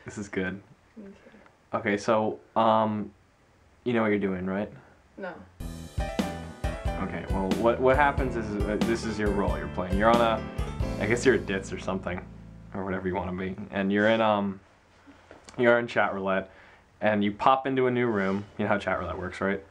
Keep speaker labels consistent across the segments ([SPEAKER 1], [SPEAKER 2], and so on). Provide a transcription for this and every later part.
[SPEAKER 1] This is good.
[SPEAKER 2] Okay.
[SPEAKER 1] Okay, so, you know what you're doing, right?
[SPEAKER 2] No.
[SPEAKER 1] Okay, well, what happens is, this is your role you're playing. You're on a, I guess you're a ditz or something, or whatever you want to be, and you're in chat roulette, and you pop into a new room. You know how chat roulette works, right?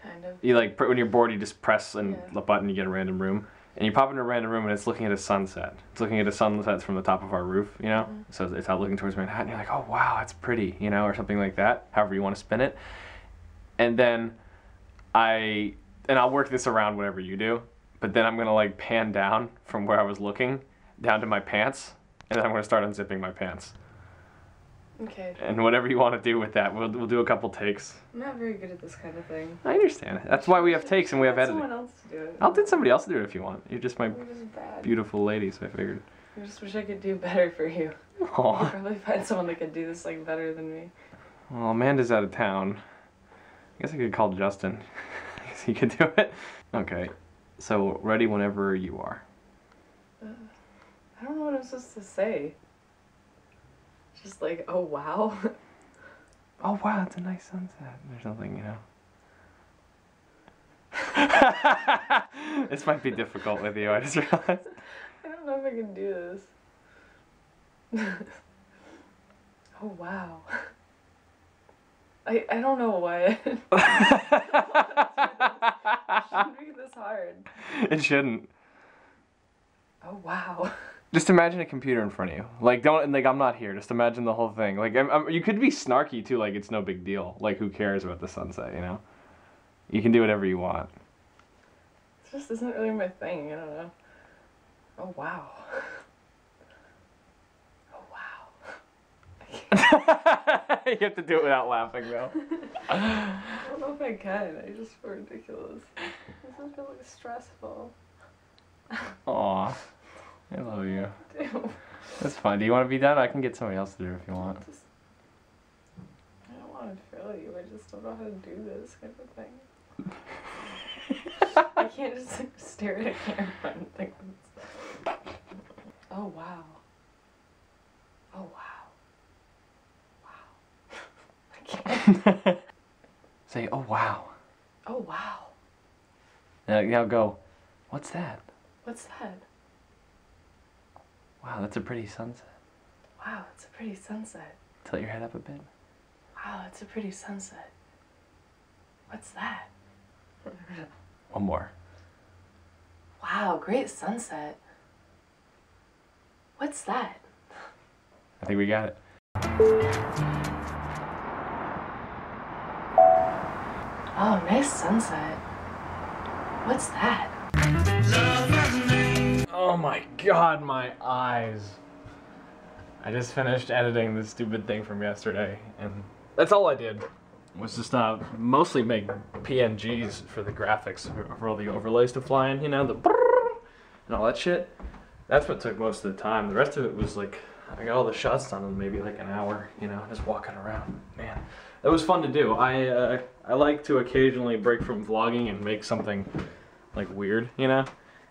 [SPEAKER 2] Kind of.
[SPEAKER 1] You like, when you're bored, you just press the
[SPEAKER 2] Yeah.
[SPEAKER 1] button, you get a random room, and you pop into a random room, and it's looking at a sunset. It's looking at a sunset from the top of our roof, you know?
[SPEAKER 2] Mm-hmm.
[SPEAKER 1] So it's out looking towards Manhattan, and you're like, oh wow, it's pretty, you know, or something like that, however you want to spin it. And then I'll work this around whatever you do, but then I'm gonna like pan down from where I was looking down to my pants, and then I'm gonna start unzipping my pants.
[SPEAKER 2] Okay.
[SPEAKER 1] And whatever you want to do with that, we'll do a couple takes.
[SPEAKER 2] I'm not very good at this kind of thing.
[SPEAKER 1] I understand. That's why we have takes and we have editing.
[SPEAKER 2] Someone else to do it.
[SPEAKER 1] I'll get somebody else to do it if you want. You're just my
[SPEAKER 2] I'm just bad.
[SPEAKER 1] beautiful lady, so I figured.
[SPEAKER 2] I just wish I could do better for you. I could
[SPEAKER 1] Aw.
[SPEAKER 2] probably find someone that could do this like better than me.
[SPEAKER 1] Well, Amanda's out of town. I guess I could call Justin. I guess he could do it. Okay. So ready whenever you are.
[SPEAKER 2] I don't know what I'm supposed to say. Just like, oh wow.
[SPEAKER 1] Oh wow, it's a nice sunset or something, you know. This might be difficult with you, I just realized.
[SPEAKER 2] I don't know if I can do this. Oh wow. I don't know why it shouldn't be this hard.
[SPEAKER 1] It shouldn't.
[SPEAKER 2] Oh wow.
[SPEAKER 1] Just imagine a computer in front of you. Like, I'm not here. Just imagine the whole thing. Like, you could be snarky too, like it's no big deal. Like, who cares about the sunset, you know? You can do whatever you want.
[SPEAKER 2] It just isn't really my thing, I don't know. Oh wow. Oh wow.
[SPEAKER 1] You have to do it without laughing, though.
[SPEAKER 2] I don't know if I can. I just feel ridiculous. This is really stressful.
[SPEAKER 1] Aw. I love you.
[SPEAKER 2] Ew.
[SPEAKER 1] That's fine. Do you want to be done? I can get somebody else to do it if you want.
[SPEAKER 2] I don't want to fail you. I just don't know how to do this kind of thing. I can't just like, stare at a camera and think. Oh wow. Oh wow. Wow. I can't.
[SPEAKER 1] Say, oh wow.
[SPEAKER 2] Oh wow.
[SPEAKER 1] Now go, what's that?
[SPEAKER 2] What's that?
[SPEAKER 1] Wow, that's a pretty sunset.
[SPEAKER 2] Wow, it's a pretty sunset.
[SPEAKER 1] Tilt your head up a bit.
[SPEAKER 2] Wow, it's a pretty sunset. What's that?
[SPEAKER 1] One more.
[SPEAKER 2] Wow, great sunset. What's that?
[SPEAKER 1] I think we got it.
[SPEAKER 2] Oh, nice sunset. What's that?
[SPEAKER 1] Oh my god, my eyes. I just finished editing this stupid thing from yesterday, and that's all I did. Was just mostly make PNGs for the graphics, for all the overlays to fly in, you know, the and all that shit. That's what took most of the time. The rest of it was like, I got all the shots done in maybe like an hour, you know, just walking around. Man, that was fun to do. I like to occasionally break from vlogging and make something like weird, you know?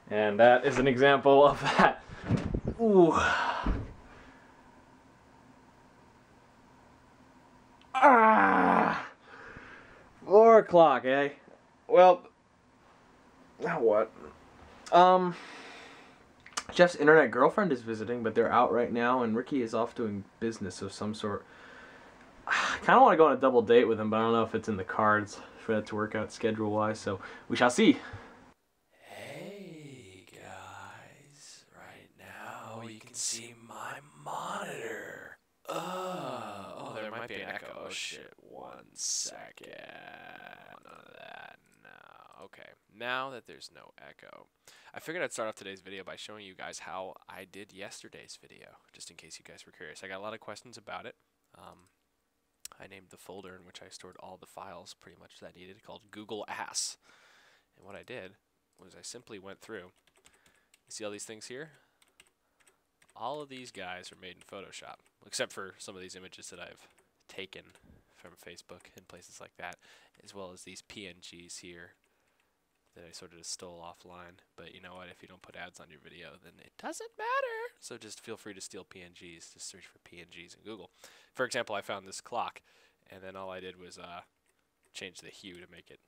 [SPEAKER 1] And that is an example of that. Ooh. Ah! 4 o'clock, eh? Well, now what? Jeff's internet girlfriend is visiting, but they're out right now, and Ricky is off doing business of some sort. I kind of want to go on a double date with him, but I don't know if it's in the cards for that to work out schedule-wise, so we shall see.
[SPEAKER 3] Hey guys, right now you can see my monitor. Oh, there might be an echo. Oh shit, 1 second. None of that, no. Okay, now that there's no echo, I figured I'd start off today's video by showing you guys how I did yesterday's video, just in case you guys were curious. I got a lot of questions about it. I named the folder in which I stored all the files pretty much that I needed called Google Ass. And what I did was I simply went through. You see all these things here? All of these guys are made in Photoshop, except for some of these images that I've taken from Facebook and places like that, as well as these PNGs here that I sort of just stole offline. But you know what? If you don't put ads on your video, then it doesn't matter. So just feel free to steal PNGs. Just search for PNGs in Google. For example, I found this clock, and then all I did was change the hue to make it,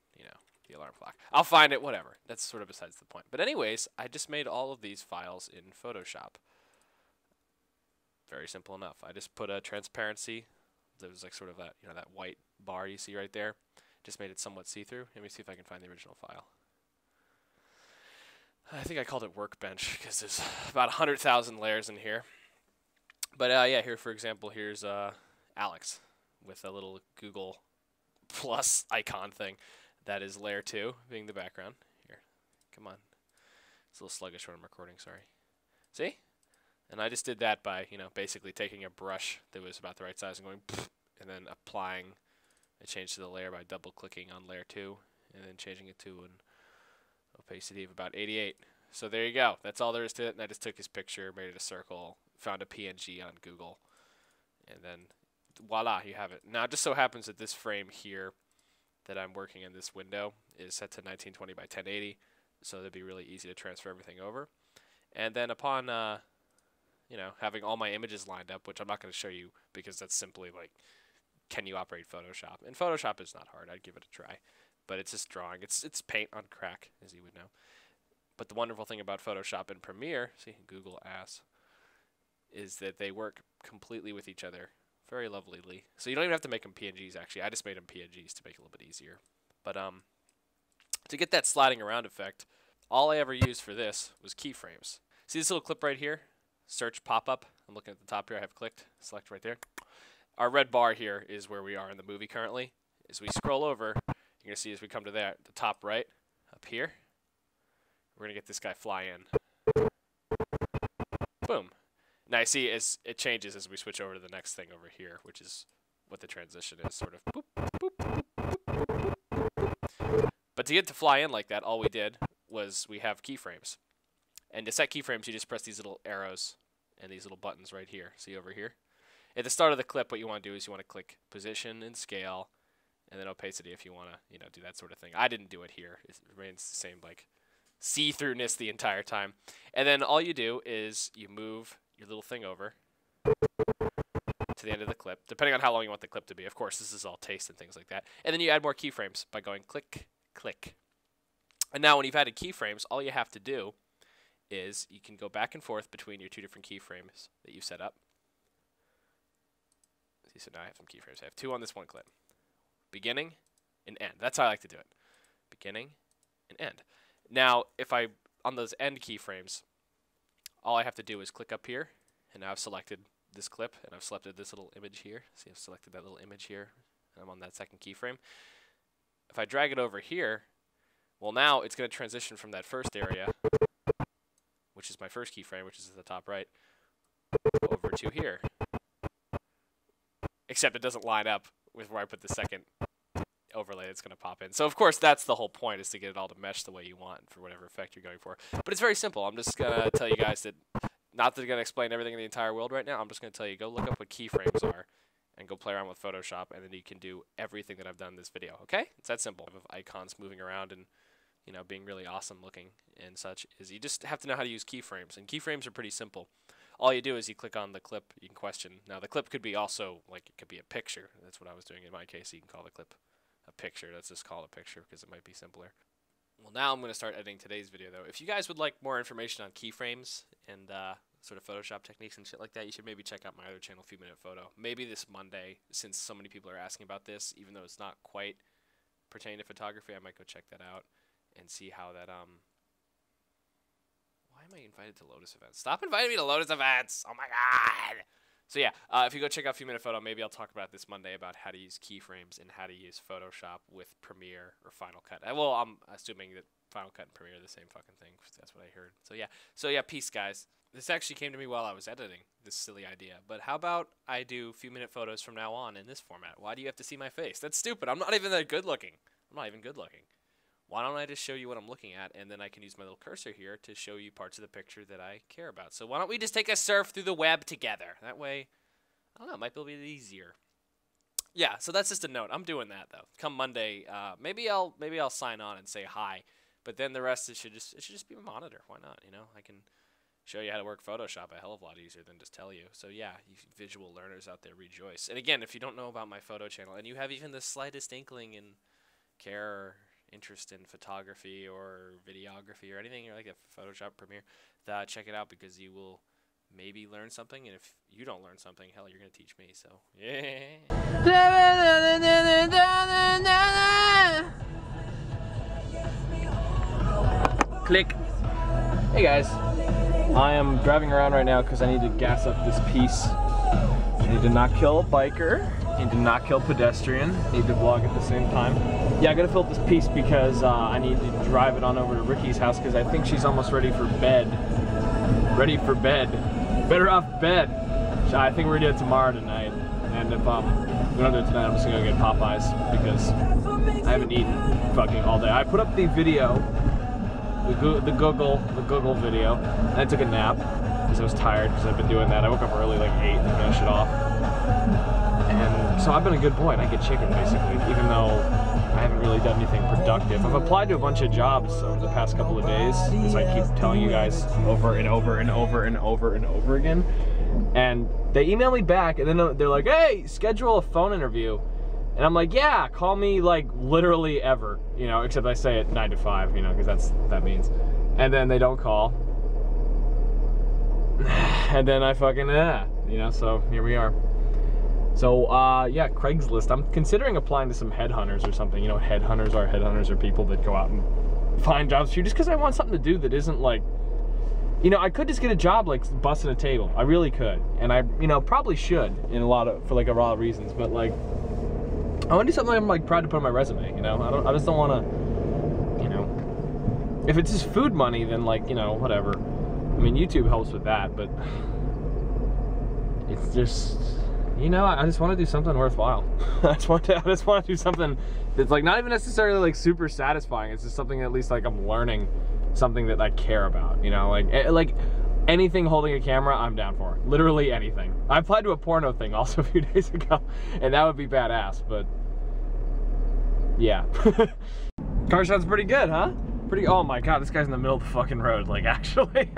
[SPEAKER 3] the alarm clock. I'll find it, whatever. That's sort of besides the point. But anyways, I just made all of these files in Photoshop. Very simple enough. I just put a transparency. There was like sort of that, that white bar you see right there. Just made it somewhat see-through. Let me see if I can find the original file. I think I called it Workbench because there's about 100,000 layers in here. But yeah, here for example, here's Alex with a little Google plus icon thing. That is layer 2 being the background. Here, come on. It's a little sluggish when I'm recording, sorry. See? And I just did that by, basically taking a brush that was about the right size and going, and then applying a change to the layer by double-clicking on layer 2, and then changing it to an opacity of about 88. So there you go. That's all there is to it. And I just took his picture, made it a circle, found a PNG on Google, and then voila, you have it. Now, it just so happens that this frame here that I'm working in this window is set to 1920 by 1080, so it'd be really easy to transfer everything over. And then upon, having all my images lined up, which I'm not going to show you because that's simply like, can you operate Photoshop? And Photoshop is not hard. I'd give it a try. But it's just drawing. It's paint on crack, as you would know. But the wonderful thing about Photoshop and Premiere, see, Google ass, is that they work completely with each other very lovelily. So you don't even have to make them PNGs, actually. I just made them PNGs to make it a little bit easier. But to get that sliding around effect, all I ever used for this was keyframes. See this little clip right here? Search pop-up. I'm looking at the top here. I have clicked. Select right there. Our red bar here is where we are in the movie currently. As we scroll over, you're going to see as we come to the top right, up here, we're going to get this guy fly in. Boom. Now you see as it changes as we switch over to the next thing over here, which is what the transition is, sort of. Boop, boop, boop, boop, boop, boop, boop. But to get to fly in like that, all we did was we have keyframes. And to set keyframes, you just press these little arrows and these little buttons right here. See over here? At the start of the clip, what you want to do is you want to click position and scale, and then opacity if you want to, do that sort of thing. I didn't do it here. It remains the same, like, see-throughness the entire time. And then all you do is you move your little thing over to the end of the clip, depending on how long you want the clip to be. Of course, this is all taste and things like that. And then you add more keyframes by going click, click. And now when you've added keyframes, all you have to do is you can go back and forth between your two different keyframes that you've set up. See, so now I have some keyframes. I have two on this one clip. Beginning and end. That's how I like to do it. Beginning and end. Now, if I, on those end keyframes, all I have to do is click up here, and now I've selected this clip, and I've selected this little image here. See, I've selected that little image here, and I'm on that second keyframe. If I drag it over here, well, now it's going to transition from that first area, which is my first keyframe, which is at the top right, over to here. Except it doesn't line up with where I put the second overlay that's going to pop in. So, of course, that's the whole point, is to get it all to mesh the way you want for whatever effect you're going for. But it's very simple. I'm just going to tell you guys that, not that I'm going to explain everything in the entire world right now. I'm just going to tell you, go look up what keyframes are and go play around with Photoshop, and then you can do everything that I've done in this video, okay? It's that simple. Of icons moving around and, being really awesome looking and such, is you just have to know how to use keyframes. And keyframes are pretty simple. All you do is you click on the clip in question. Now, the clip could be also, like, it could be a picture. That's what I was doing in my case. You can call the clip a picture. Let's just call it a picture because it might be simpler. Well, now I'm going to start editing today's video, though. If you guys would like more information on keyframes and sort of Photoshop techniques and shit like that, you should maybe check out my other channel, Few Minute Photo. Maybe this Monday, since so many people are asking about this, even though it's not quite pertaining to photography, I might go check that out and see how that, Why am I invited to Lotus events? Stop inviting me to Lotus events! Oh my god! So yeah, if you go check out Few Minute Photo, maybe I'll talk about this Monday about how to use keyframes and how to use Photoshop with Premiere or Final Cut. Well, I'm assuming that Final Cut and Premiere are the same fucking thing. That's what I heard. So yeah, peace, guys. This actually came to me while I was editing, this silly idea. But how about I do Few Minute Photos from now on in this format? Why do you have to see my face? That's stupid. I'm not even that good looking. I'm not even good looking. Why don't I just show you what I'm looking at, and then I can use my little cursor here to show you parts of the picture that I care about. So why don't we just take a surf through the web together? That way, I don't know, it might be a little bit easier. Yeah, so that's just a note. I'm doing that, though. Come Monday, maybe I'll sign on and say hi, but then the rest, it should just be a monitor. Why not? I can show you how to work Photoshop a hell of a lot easier than just tell you. So yeah, you visual learners out there, rejoice. And again, if you don't know about my photo channel and you have even the slightest inkling in care or interest in photography or videography or anything like that, Photoshop, Premiere, check it out, because you will maybe learn something. And if you don't learn something, hell, you're going to teach me. So yeah.
[SPEAKER 1] Click. Hey guys, I am driving around right now because I need to gas up this piece. I need to not kill a biker, need to not kill a pedestrian, need to vlog at the same time. Yeah, I gotta fill up this piece because I need to drive it on over to Ricky's house because I think she's almost ready for bed. Ready for bed. Better off bed. So I think we're gonna do it tomorrow tonight. And if we don't do it tonight, I'm just gonna go get Popeyes because I haven't eaten fucking all day. I put up the video. The Google video, and I took a nap because I was tired because I've been doing that. I woke up early, like 8, to finish it off. And so I've been a good boy, and I get chicken basically, even though I haven't really done anything productive. I've applied to a bunch of jobs over the past couple of days, as I keep telling you guys over and over and over and over and over again. And they email me back, and then they're like, hey, schedule a phone interview. And I'm like, yeah, call me like literally ever, you know, except I say it 9 to 5, you know, because that's what that means. And then they don't call. And then I fucking, you know, so here we are. So, yeah, Craigslist. I'm considering applying to some headhunters or something. You know what headhunters are? Headhunters are people that go out and find jobs for you just because I want something to do that isn't like, you know, I could just get a job like busting a table. I really could. And I, you know, probably should for like a lot of reasons, but like, I want to do something I'm like proud to put on my resume, you know? I just don't want to, you know, if it's just food money, then like, you know, whatever. I mean, YouTube helps with that, but it's just, you know, I just want to do something worthwhile. I just want to do something that's like not even necessarily like super satisfying. It's just something at least like I'm learning something that I care about, you know, like anything holding a camera, I'm down for. Literally anything. I applied to a porno thing also a few days ago, and that would be badass, but yeah. Car sounds pretty good, huh? Oh my god, this guy's in the middle of the fucking road, like actually.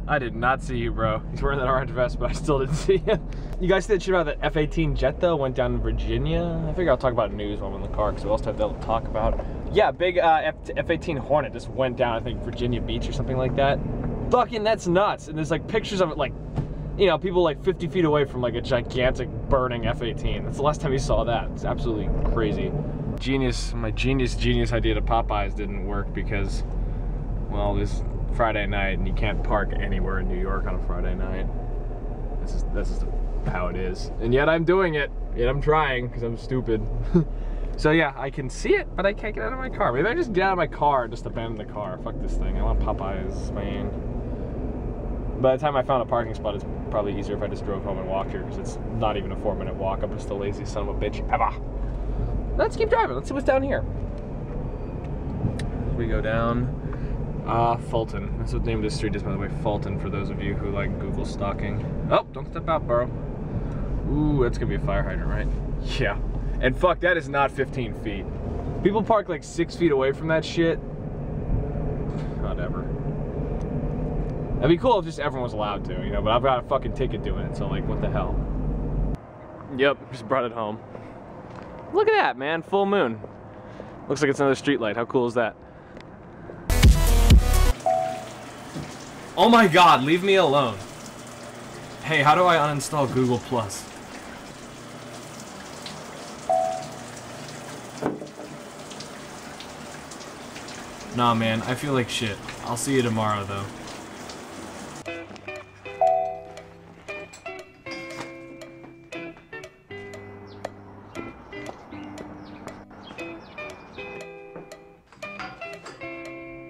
[SPEAKER 1] I did not see you, bro. He's wearing that orange vest, but I still didn't see you. You guys see that shit about that F-18 jet though? Went down in Virginia? I figure I'll talk about news while I'm in the car, because we also have that to talk about. Yeah, big F-18 Hornet just went down, I think, Virginia Beach or something like that. Fucking, that's nuts. And there's like pictures of it, like, you know, people like 50 feet away from like a gigantic burning F-18. That's the last time you saw that. It's absolutely crazy. My genius idea to Popeyes didn't work because, well, this Friday night and you can't park anywhere in New York on a Friday night. That's just how it is. And yet I'm doing it. Yet I'm trying because I'm stupid. So yeah, I can see it, but I can't get out of my car. Maybe I just get out of my car and just abandon the car. Fuck this thing. I want Popeyes, man. By the time I found a parking spot, it's probably easier if I just drove home and walked here, because it's not even a 4-minute walk. I'm just the laziest son of a bitch ever. Let's keep driving. Let's see what's down here. We go down Fulton. That's what the name of this street is, by the way. Fulton, for those of you who like Google stalking. Oh, don't step out, bro. Ooh, that's gonna be a fire hydrant, right? Yeah. And fuck, that is not 15 feet. People park like 6 feet away from that shit. Whatever. That'd be cool if just everyone was allowed to, you know, but I've got a fucking ticket doing it, so like, what the hell? Yep, just brought it home. Look at that, man, full moon. Looks like it's another street light. How cool is that? Oh my god, leave me alone. Hey, how do I uninstall Google Plus? Nah, man, I feel like shit. I'll see you tomorrow, though.